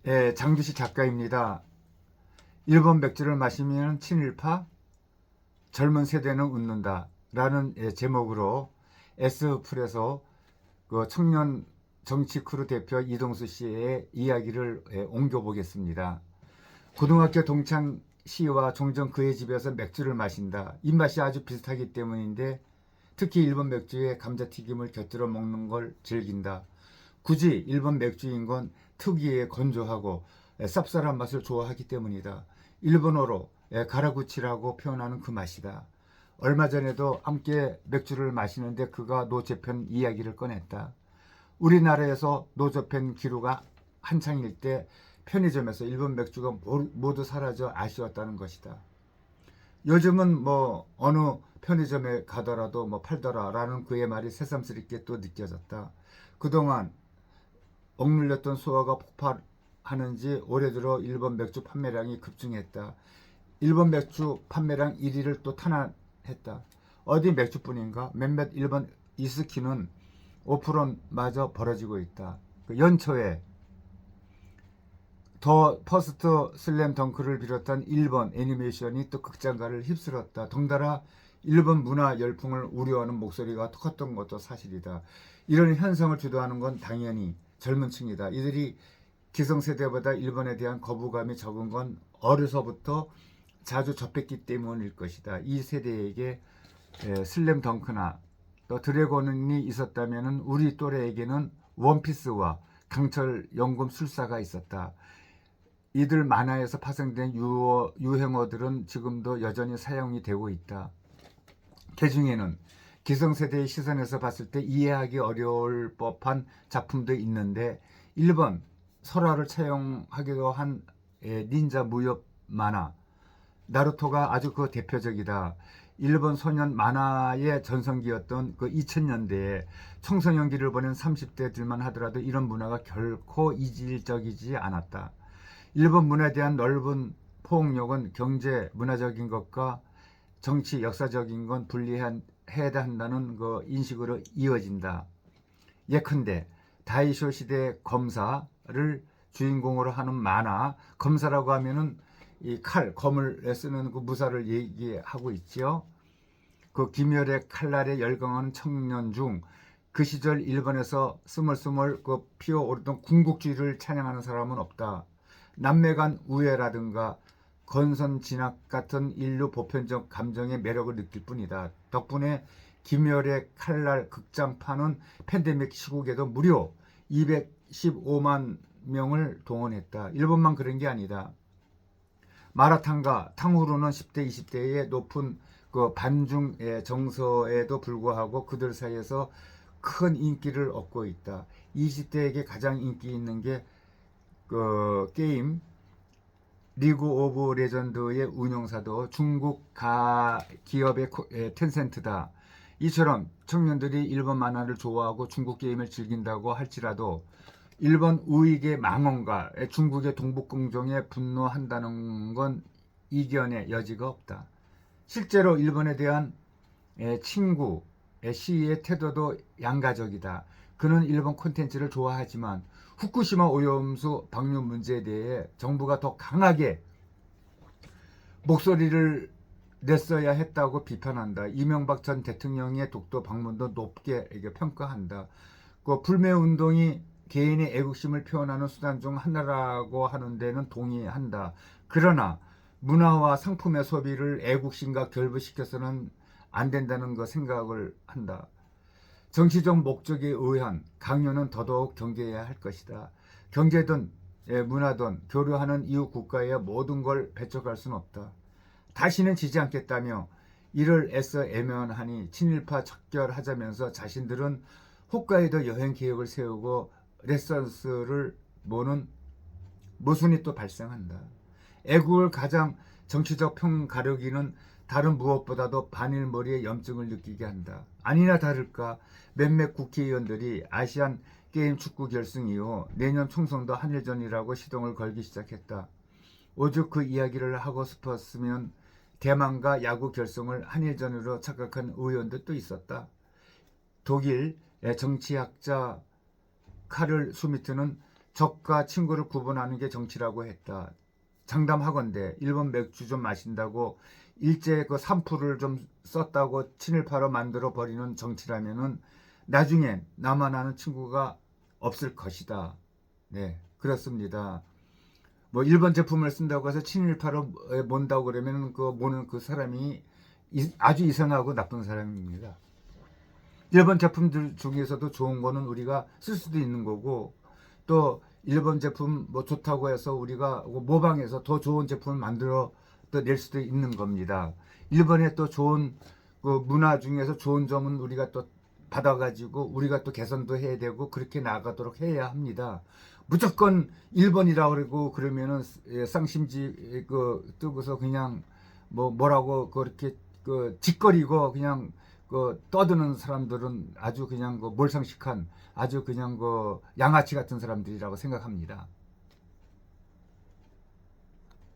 예, 장주시 작가입니다. 일본 맥주를 마시면 친일파, 젊은 세대는 웃는다 라는 제목으로 S풀에서 그 청년 정치 크루 대표 이동수 씨의 이야기를 옮겨보겠습니다. 고등학교 동창 씨와 종종 그의 집에서 맥주를 마신다. 입맛이 아주 비슷하기 때문인데 특히 일본 맥주에 감자튀김을 곁들여 먹는 걸 즐긴다. 굳이 일본 맥주인 건 특유의 건조하고 쌉쌀한 맛을 좋아하기 때문이다. 일본어로 가라구치라고 표현하는 그 맛이다. 얼마 전에도 함께 맥주를 마시는데 그가 노재편 이야기를 꺼냈다. 우리나라에서 노재편 기류가 한창일 때 편의점에서 일본 맥주가 모두 사라져 아쉬웠다는 것이다. 요즘은 뭐 어느 편의점에 가더라도 뭐 팔더라라는 그의 말이 새삼스럽게 또 느껴졌다. 그동안 억눌렸던 소화가 폭발하는지 올해 들어 일본 맥주 판매량이 급증했다. 일본 맥주 판매량 1위를 또 탄환했다. 어디 맥주뿐인가? 몇몇 일본 위스키는 5%마저 벌어지고 있다. 연초에 더 퍼스트 슬램 덩크를 비롯한 일본 애니메이션이 또 극장가를 휩쓸었다. 덩달아 일본 문화 열풍을 우려하는 목소리가 컸던 것도 사실이다. 이런 현상을 주도하는 건 당연히 젊은 층이다. 이들이 기성세대보다 일본에 대한 거부감이 적은 건 어려서부터 자주 접했기 때문일 것이다. 이 세대에게 슬램 덩크나 또 드래곤이 있었다면 우리 또래에게는 원피스와 강철 연금 술사가 있었다. 이들 만화에서 파생된 유행어들은 지금도 여전히 사용이 되고 있다. 그 중에는 기성세대의 시선에서 봤을 때 이해하기 어려울 법한 작품도 있는데 일본 설화를 차용하기도 한 닌자 무협 만화 나루토가 아주 그 대표적이다. 일본 소년 만화의 전성기였던 그 2000년대에 청소년기를 보낸 30대들만 하더라도 이런 문화가 결코 이질적이지 않았다. 일본 문화에 대한 넓은 포옹력은 경제, 문화적인 것과 정치, 역사적인 건 분리해야 한다는 그 인식으로 이어진다. 예컨대 다이쇼 시대 검사를 주인공으로 하는 만화, 검사라고 하면은 이 검을 쓰는 그 무사를 얘기하고 있지요. 그 김열의 칼날에 열광하는 청년 중 그 시절 일본에서 스멀스멀 그 피어오르던 군국주의를 찬양하는 사람은 없다. 남매 간 우애라든가 건선 진학 같은 인류 보편적 감정의 매력을 느낄 뿐이다. 덕분에 김열의 칼날 극장판은 팬데믹 시국에도 무려 215만 명을 동원했다. 일본만 그런 게 아니다. 마라탕과 탕후루는 10대, 20대의 높은 그 반중 정서에도 불구하고 그들 사이에서 큰 인기를 얻고 있다. 20대에게 가장 인기 있는 게 그 게임 리그 오브 레전드의 운영사도 중국 기업의 텐센트다. 이처럼 청년들이 일본 만화를 좋아하고 중국 게임을 즐긴다고 할지라도 일본 우익의 망언과 중국의 동북공정에 분노한다는 건 이견의 여지가 없다. 실제로 일본에 대한 친구 시의 태도도 양가적이다. 그는 일본 콘텐츠를 좋아하지만 후쿠시마 오염수 방류 문제에 대해 정부가 더 강하게 목소리를 냈어야 했다고 비판한다. 이명박 전 대통령의 독도 방문도 높게 평가한다. 그 불매운동이 개인의 애국심을 표현하는 수단 중 하나라고 하는 데는 동의한다. 그러나 문화와 상품의 소비를 애국심과 결부시켜서는 안 된다는 거 생각을 한다. 정치적 목적에 의한 강요는 더더욱 경계해야 할 것이다. 경제든 문화든 교류하는 이웃 국가에 모든 걸 배척할 수는 없다. 다시는 지지 않겠다며 이를 애써 애면하니 친일파 척결하자면서 자신들은 홋카이도 여행 계획을 세우고 레선스를 모는 모순이 또 발생한다. 애국을 가장 정치적 평 가르기는 다른 무엇보다도 반일머리의 염증을 느끼게 한다. 아니나 다를까 몇몇 국회의원들이 아시안 게임 축구 결승 이후 내년 총선도 한일전이라고 시동을 걸기 시작했다. 오죽 그 이야기를 하고 싶었으면 대만과 야구 결승을 한일전으로 착각한 의원들도 있었다. 독일 정치학자 카를 수미트는 적과 친구를 구분하는 게 정치라고 했다. 장담하건대 일본 맥주 좀 마신다고 일제 그 산불을 좀 썼다고 친일파로 만들어 버리는 정치라면은 나중엔 나만 아는 친구가 없을 것이다. 네, 그렇습니다. 뭐 일본 제품을 쓴다고 해서 친일파로 몬다고 그러면 그 모는 그 사람이 아주 이상하고 나쁜 사람입니다. 일본 제품들 중에서도 좋은 거는 우리가 쓸 수도 있는 거고, 또 일본 제품 뭐 좋다고 해서 우리가 모방해서 더 좋은 제품을 만들어 또 낼 수도 있는 겁니다. 일본의 또 좋은 그 문화 중에서 좋은 점은 우리가 또 받아가지고 우리가 또 개선도 해야 되고 그렇게 나아가도록 해야 합니다. 무조건 일본이라고 그러고 그러면은 쌍심지 그 뜨고서 그냥 뭐라고 그렇게 그 짓거리고 그냥 그 떠드는 사람들은 아주 그냥 그 몰상식한 아주 그냥 그 양아치 같은 사람들이라고 생각합니다.